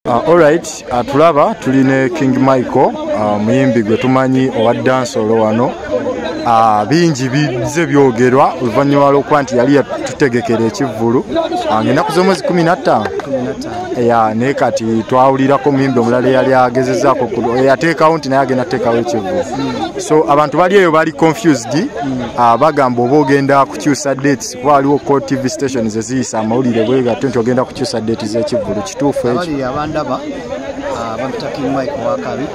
Alright, tulaba tuline King Michael, muyimbi gwe tumanyi owa dansolo wano. Bingi bize byogerwa oluvannyuma lw'okuba nti yali yatutegekera ekivvulu ng'ennaku z'omwezi 15 naye kati twawulirako muyimbi omulala eyali agezezzaako yateekawo nti naye agenda kuteekawo ekivvulu. So abantu bali eyo bali confused, bagamba oba ogenda kukyusa dates kuba waliwo ko TV stations eziyisa amawulire bwegatyo nti ogenda kukyusa dates z'ekivvulu. Kituufu ekyo? Abandaba bampita King Michael wakabi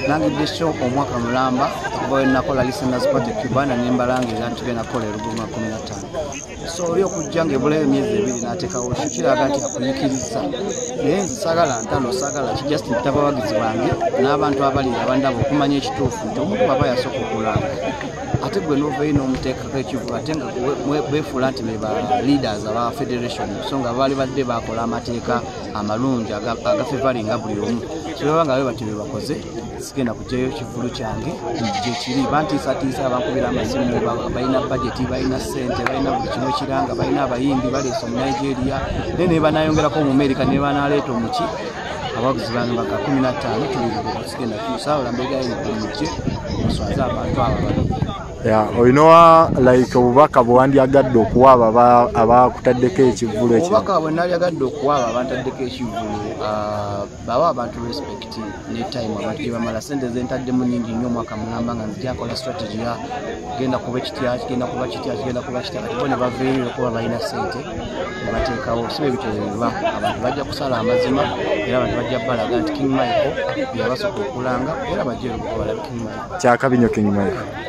nangidde show omwaka mulamba kuba nakola listeners party Cubana nembalangiza nti tugenda kukola Ruguma 15. So oli okujja ng'ebula emyezi 2 n'ateekawo kiraga nti akuyikiriza naye sagala ntalo sagala just ntabawagizi bange n'abantu abali abandaba okumanya ekituufu nti omuntu baba yasooka okulanga ate gwe n'ovayo n'omuteekako ekivvulu ate nga beefuula nti be ba leaders aba federation so nga baali badde bakola amateeka amalungi agafevalinga buli omu so baba nga bati be bakoze sigenda kujjayo ekivvulu kyange gye kiri bantiisatiisa abankubira amasimu balina budgeti balina ssente balina buli kino kiranga balina abayimbi baleese mu Nigeria ne banayongerako mu America ne banaleeta omuki abaguzi bange baka 15 tuli sigenda kyusa olambegayo mujje muswaza abantu abo olinowa like obubaka bwewandyagadde okuwa abakutaddeko ekivvulu ekyo? Obubaka bwe nalyagadde okuwa abantaddeko ekivvulu bawa abantu respect ne time abantu gye bamala sente zentaddemu nnyingi nnyo omwaka mulamba nga nzijakola strategy ya genda kuba kitya kigenda kuba kitya kigenda kuba kitya kati bo ne baveerera okuba balina sente ne bateekawo sibe bitereerwa abantu bajja kusala amazima era abantu bajja balaga nti King Michael byabasooka okulanga era bajja balabe King Michael kyakabinyo King Michael.